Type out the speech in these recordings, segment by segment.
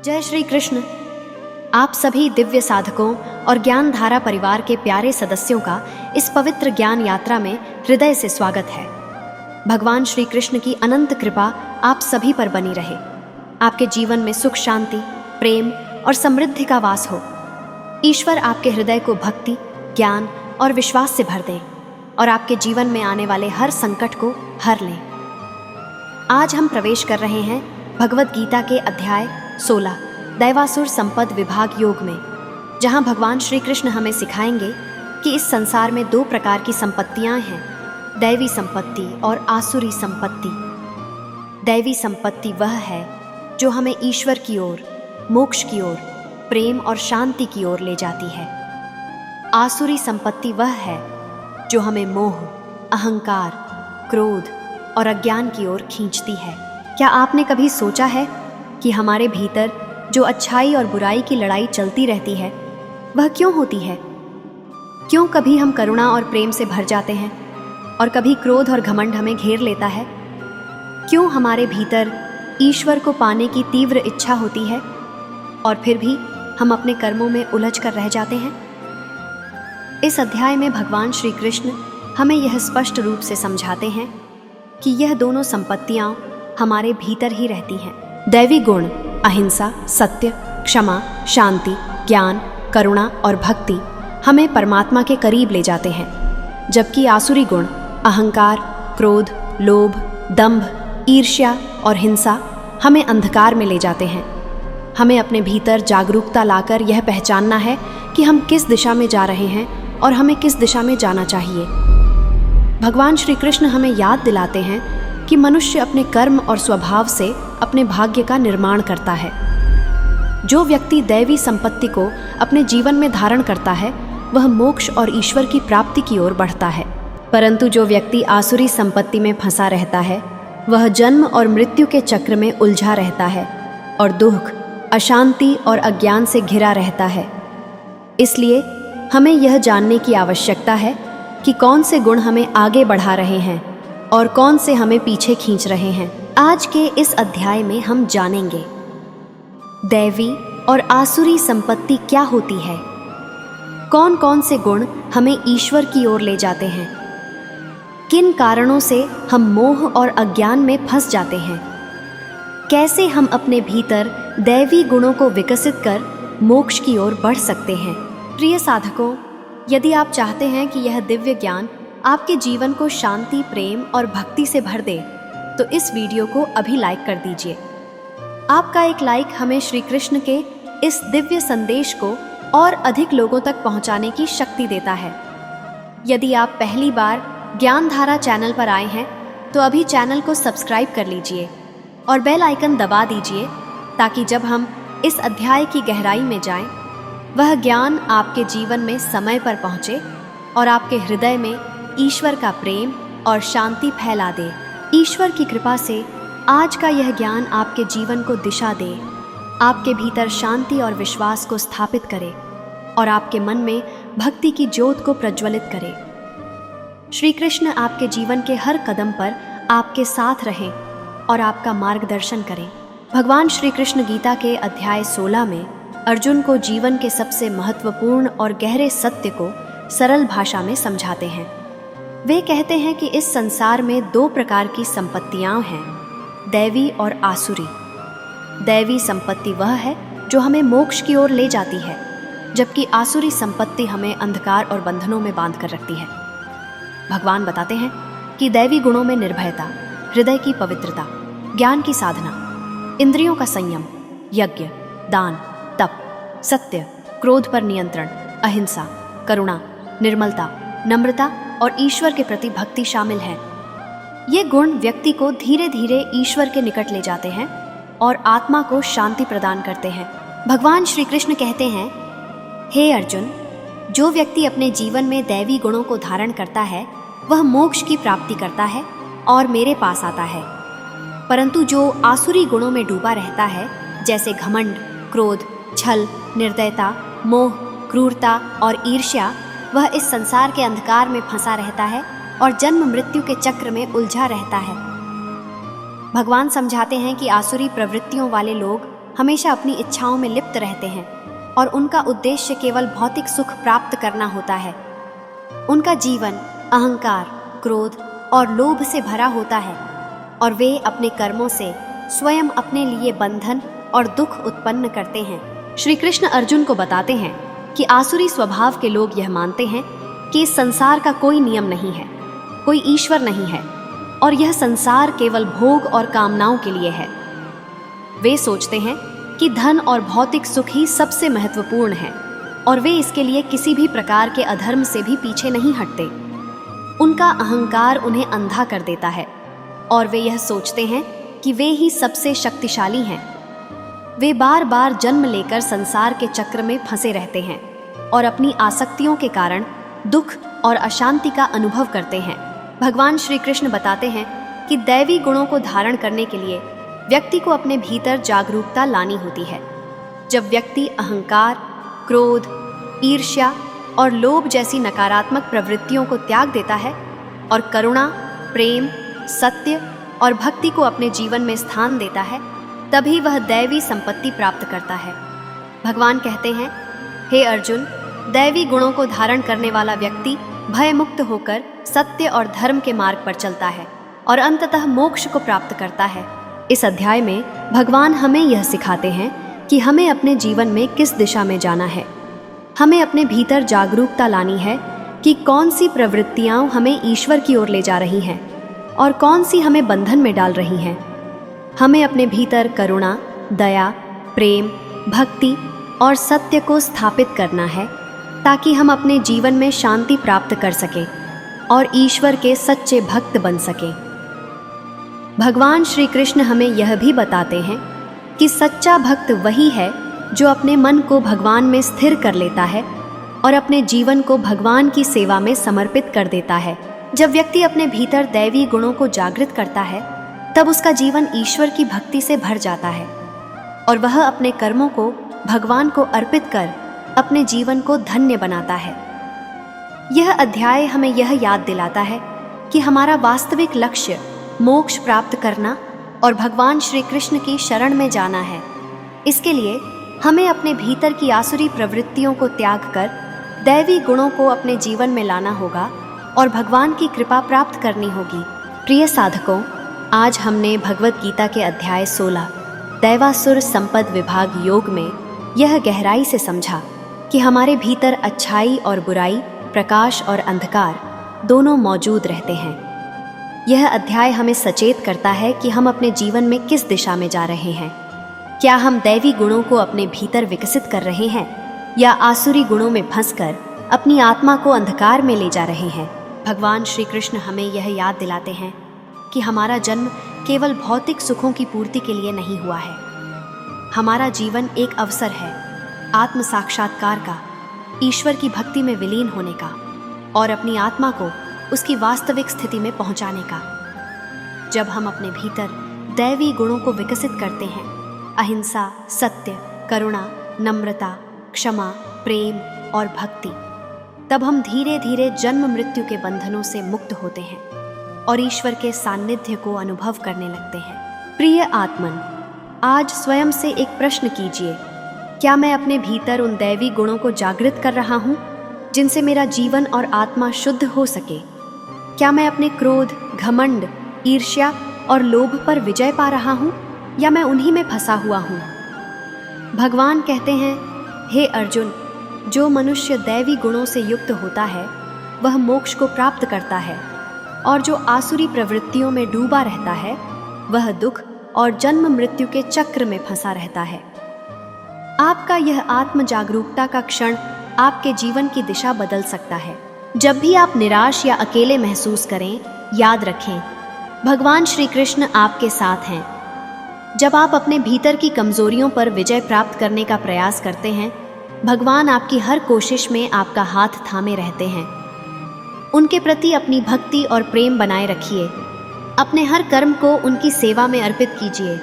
जय श्री कृष्ण। आप सभी दिव्य साधकों और ज्ञान धारा परिवार के प्यारे सदस्यों का इस पवित्र ज्ञान यात्रा में हृदय से स्वागत है। भगवान श्री कृष्ण की अनंत कृपा आप सभी पर बनी रहे। आपके जीवन में सुख, शांति, प्रेम और समृद्धि का वास हो। ईश्वर आपके हृदय को भक्ति, ज्ञान और विश्वास से भर दें और आपके जीवन में आने वाले हर संकट को हर लें। आज हम प्रवेश कर रहे हैं भगवद गीता के अध्याय 16 दैवासुर संपद विभाग योग में, जहां भगवान श्री कृष्ण हमें सिखाएंगे कि इस संसार में दो प्रकार की संपत्तियां हैं, दैवी संपत्ति और आसुरी संपत्ति। दैवी संपत्ति वह है जो हमें ईश्वर की ओर, मोक्ष की ओर, प्रेम और शांति की ओर ले जाती है। आसुरी संपत्ति वह है जो हमें मोह, अहंकार, क्रोध और अज्ञान की ओर खींचती है। क्या आपने कभी सोचा है कि हमारे भीतर जो अच्छाई और बुराई की लड़ाई चलती रहती है वह क्यों होती है? क्यों कभी हम करुणा और प्रेम से भर जाते हैं और कभी क्रोध और घमंड हमें घेर लेता है? क्यों हमारे भीतर ईश्वर को पाने की तीव्र इच्छा होती है और फिर भी हम अपने कर्मों में उलझ कर रह जाते हैं? इस अध्याय में भगवान श्री कृष्ण हमें यह स्पष्ट रूप से समझाते हैं कि यह दोनों संपत्तियां हमारे भीतर ही रहती हैं। दैवी गुण अहिंसा, सत्य, क्षमा, शांति, ज्ञान, करुणा और भक्ति हमें परमात्मा के करीब ले जाते हैं, जबकि आसुरी गुण अहंकार, क्रोध, लोभ, दंभ, ईर्ष्या और हिंसा हमें अंधकार में ले जाते हैं। हमें अपने भीतर जागरूकता लाकर यह पहचानना है कि हम किस दिशा में जा रहे हैं और हमें किस दिशा में जाना चाहिए। भगवान श्री कृष्ण हमें याद दिलाते हैं कि मनुष्य अपने कर्म और स्वभाव से अपने भाग्य का निर्माण करता है। जो व्यक्ति दैवी संपत्ति को अपने जीवन में धारण करता है वह मोक्ष और ईश्वर की प्राप्ति की ओर बढ़ता है, परंतु जो व्यक्ति आसुरी संपत्ति में फंसा रहता है वह जन्म और मृत्यु के चक्र में उलझा रहता है और दुख, अशांति और अज्ञान से घिरा रहता है। इसलिए हमें यह जानने की आवश्यकता है कि कौन से गुण हमें आगे बढ़ा रहे हैं और कौन से हमें पीछे खींच रहे हैं। आज के इस अध्याय में हम जानेंगे दैवी और आसुरी संपत्ति क्या होती है, कौन कौन से गुण हमें ईश्वर की ओर ले जाते हैं, किन कारणों से हम मोह और अज्ञान में फंस जाते हैं, कैसे हम अपने भीतर दैवी गुणों को विकसित कर मोक्ष की ओर बढ़ सकते हैं। प्रिय साधकों, यदि आप चाहते हैं कि यह दिव्य ज्ञान आपके जीवन को शांति, प्रेम और भक्ति से भर दे, तो इस वीडियो को अभी लाइक कर दीजिए। आपका एक लाइक हमें श्री कृष्ण के इस दिव्य संदेश को और अधिक लोगों तक पहुंचाने की शक्ति देता है। यदि आप पहली बार ज्ञान धारा चैनल पर आए हैं तो अभी चैनल को सब्सक्राइब कर लीजिए और बेल आइकन दबा दीजिए, ताकि जब हम इस अध्याय की गहराई में जाएं, वह ज्ञान आपके जीवन में समय पर पहुंचे और आपके हृदय में ईश्वर का प्रेम और शांति फैला दे। ईश्वर की कृपा से आज का यह ज्ञान आपके जीवन को दिशा दे, आपके भीतर शांति और विश्वास को स्थापित करे और आपके मन में भक्ति की ज्योत को प्रज्वलित करे। श्री कृष्ण आपके जीवन के हर कदम पर आपके साथ रहें और आपका मार्गदर्शन करें। भगवान श्री कृष्ण गीता के अध्याय 16 में अर्जुन को जीवन के सबसे महत्वपूर्ण और गहरे सत्य को सरल भाषा में समझाते हैं। वे कहते हैं कि इस संसार में दो प्रकार की संपत्तियां हैं, दैवी और आसुरी। दैवी संपत्ति वह है जो हमें मोक्ष की ओर ले जाती है, जबकि आसुरी संपत्ति हमें अंधकार और बंधनों में बांध कर रखती है। भगवान बताते हैं कि दैवी गुणों में निर्भयता, हृदय की पवित्रता, ज्ञान की साधना, इंद्रियों का संयम, यज्ञ, दान, तप, सत्य, क्रोध पर नियंत्रण, अहिंसा, करुणा, निर्मलता, नम्रता और ईश्वर के प्रति भक्ति शामिल है। ये गुण व्यक्ति को धीरे धीरे ईश्वर के निकट ले जाते हैं और आत्मा को शांति प्रदान करते हैं। भगवान श्री कृष्ण कहते हैं, हे अर्जुन, जो व्यक्ति अपने जीवन में दैवी गुणों को धारण करता है वह मोक्ष की प्राप्ति करता है और मेरे पास आता है, परंतु जो आसुरी गुणों में डूबा रहता है, जैसे घमंड, क्रोध, छल, निर्दयता, मोह, क्रूरता और ईर्ष्या, वह इस संसार के अंधकार में फंसा रहता है और जन्म मृत्यु के चक्र में उलझा रहता है। भगवान समझाते हैं कि आसुरी प्रवृत्तियों वाले लोग हमेशा अपनी इच्छाओं में लिप्त रहते हैं और उनका उद्देश्य केवल भौतिक सुख प्राप्त करना होता है। उनका जीवन अहंकार, क्रोध और लोभ से भरा होता है और वे अपने कर्मों से स्वयं अपने लिए बंधन और दुख उत्पन्न करते हैं। श्री कृष्ण अर्जुन को बताते हैं कि आसुरी स्वभाव के लोग यह मानते हैं कि इस संसार का कोई नियम नहीं है, कोई ईश्वर नहीं है और यह संसार केवल भोग और कामनाओं के लिए है। वे सोचते हैं कि धन और भौतिक सुख ही सबसे महत्वपूर्ण है और वे इसके लिए किसी भी प्रकार के अधर्म से भी पीछे नहीं हटते। उनका अहंकार उन्हें अंधा कर देता है और वे यह सोचते हैं कि वे ही सबसे शक्तिशाली हैं। वे बार बार जन्म लेकर संसार के चक्र में फंसे रहते हैं और अपनी आसक्तियों के कारण दुख और अशांति का अनुभव करते हैं। भगवान श्री कृष्ण बताते हैं कि दैवी गुणों को धारण करने के लिए व्यक्ति को अपने भीतर जागरूकता लानी होती है। जब व्यक्ति अहंकार, क्रोध, ईर्ष्या और लोभ जैसी नकारात्मक प्रवृत्तियों को त्याग देता है और करुणा, प्रेम, सत्य और भक्ति को अपने जीवन में स्थान देता है, तभी वह दैवी संपत्ति प्राप्त करता है। भगवान कहते हैं, हे अर्जुन, दैवी गुणों को धारण करने वाला व्यक्ति भय मुक्त होकर सत्य और धर्म के मार्ग पर चलता है और अंततः मोक्ष को प्राप्त करता है। इस अध्याय में भगवान हमें यह सिखाते हैं कि हमें अपने जीवन में किस दिशा में जाना है। हमें अपने भीतर जागरूकता लानी है कि कौन सी प्रवृत्तियां हमें ईश्वर की ओर ले जा रही हैं और कौन सी हमें बंधन में डाल रही हैं। हमें अपने भीतर करुणा, दया, प्रेम, भक्ति और सत्य को स्थापित करना है ताकि हम अपने जीवन में शांति प्राप्त कर सकें और ईश्वर के सच्चे भक्त बन सकें। भगवान श्री कृष्ण हमें यह भी बताते हैं कि सच्चा भक्त वही है जो अपने मन को भगवान में स्थिर कर लेता है और अपने जीवन को भगवान की सेवा में समर्पित कर देता है। जब व्यक्ति अपने भीतर दैवी गुणों को जागृत करता है, तब उसका जीवन ईश्वर की भक्ति से भर जाता है और वह अपने कर्मों को भगवान को अर्पित कर अपने जीवन को धन्य बनाता है। यह अध्याय हमें यह याद दिलाता है कि हमारा वास्तविक लक्ष्य मोक्ष प्राप्त करना और भगवान श्री कृष्ण की शरण में जाना है। इसके लिए हमें अपने भीतर की आसुरी प्रवृत्तियों को त्याग कर दैवी गुणों को अपने जीवन में लाना होगा और भगवान की कृपा प्राप्त करनी होगी। प्रिय साधकों, आज हमने भगवत गीता के अध्याय 16 दैवासुर संपद विभाग योग में यह गहराई से समझा कि हमारे भीतर अच्छाई और बुराई, प्रकाश और अंधकार दोनों मौजूद रहते हैं। यह अध्याय हमें सचेत करता है कि हम अपने जीवन में किस दिशा में जा रहे हैं। क्या हम दैवी गुणों को अपने भीतर विकसित कर रहे हैं या आसुरी गुणों में फंसकर अपनी आत्मा को अंधकार में ले जा रहे हैं। भगवान श्री कृष्ण हमें यह याद दिलाते हैं कि हमारा जन्म केवल भौतिक सुखों की पूर्ति के लिए नहीं हुआ है। हमारा जीवन एक अवसर है आत्म साक्षात्कार का, ईश्वर की भक्ति में विलीन होने का और अपनी आत्मा को उसकी वास्तविक स्थिति में पहुंचाने का। जब हम अपने भीतर दैवी गुणों को विकसित करते हैं, अहिंसा, सत्य, करुणा, नम्रता, क्षमा, प्रेम और भक्ति, तब हम धीरे धीरे जन्म मृत्यु के बंधनों से मुक्त होते हैं और ईश्वर के सान्निध्य को अनुभव करने लगते हैं। प्रिय आत्मन, आज स्वयं से एक प्रश्न कीजिए, क्या मैं अपने भीतर उन दैवी गुणों को जागृत कर रहा हूँ जिनसे मेरा जीवन और आत्मा शुद्ध हो सके? क्या मैं अपने क्रोध, घमंड, ईर्ष्या और लोभ पर विजय पा रहा हूँ या मैं उन्हीं में फंसा हुआ हूँ? भगवान कहते हैं, हे अर्जुन, जो मनुष्य दैवी गुणों से युक्त होता है वह मोक्ष को प्राप्त करता है और जो आसुरी प्रवृत्तियों में डूबा रहता है वह दुख और जन्म मृत्यु के चक्र में फंसा रहता है। आपका यह आत्म जागरूकता का क्षण आपके जीवन की दिशा बदल सकता है। जब भी आप निराश या अकेले महसूस करें, याद रखें, भगवान श्री कृष्ण आपके साथ हैं। जब आप अपने भीतर की कमजोरियों पर विजय प्राप्त करने का प्रयास करते हैं, भगवान आपकी हर कोशिश में आपका हाथ थामे रहते हैं। उनके प्रति अपनी भक्ति और प्रेम बनाए रखिए। अपने हर कर्म को उनकी सेवा में अर्पित कीजिए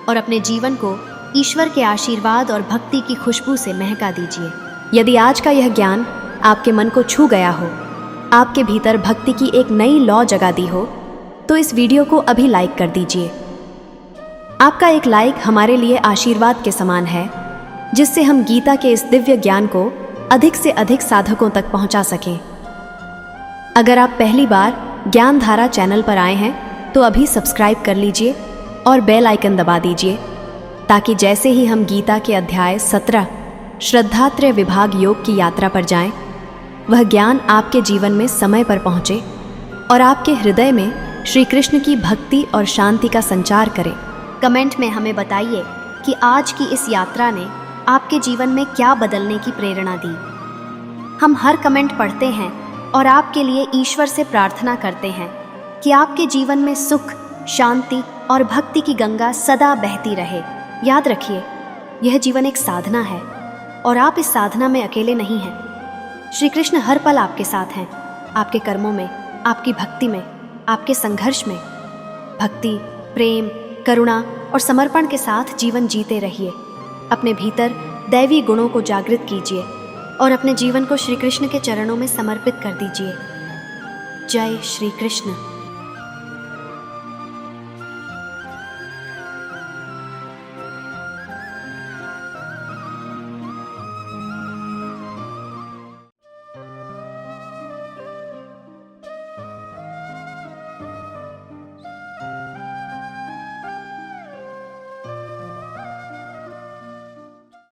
और अपने जीवन को ईश्वर के आशीर्वाद और भक्ति की खुशबू से महका दीजिए। यदि आज का यह ज्ञान आपके मन को छू गया हो, आपके भीतर भक्ति की एक नई लौ जगा दी हो, तो इस वीडियो को अभी लाइक कर दीजिए। आपका एक लाइक हमारे लिए आशीर्वाद के समान है, जिससे हम गीता के इस दिव्य ज्ञान को अधिक से अधिक साधकों तक पहुंचा सकें। अगर आप पहली बार ज्ञान धारा चैनल पर आए हैं तो अभी सब्सक्राइब कर लीजिए और बेल आइकन दबा दीजिए, ताकि जैसे ही हम गीता के अध्याय 17 श्रद्धात्रय विभाग योग की यात्रा पर जाएं, वह ज्ञान आपके जीवन में समय पर पहुंचे और आपके हृदय में श्री कृष्ण की भक्ति और शांति का संचार करे। कमेंट में हमें बताइए कि आज की इस यात्रा ने आपके जीवन में क्या बदलने की प्रेरणा दी। हम हर कमेंट पढ़ते हैं और आपके लिए ईश्वर से प्रार्थना करते हैं कि आपके जीवन में सुख, शांति और भक्ति की गंगा सदा बहती रहे। याद रखिए, यह जीवन एक साधना है और आप इस साधना में अकेले नहीं हैं। श्री कृष्ण हर पल आपके साथ हैं, आपके कर्मों में, आपकी भक्ति में, आपके संघर्ष में। भक्ति, प्रेम, करुणा और समर्पण के साथ जीवन जीते रहिए। अपने भीतर दैवी गुणों को जागृत कीजिए और अपने जीवन को श्री कृष्ण के चरणों में समर्पित कर दीजिए। जय श्री कृष्ण।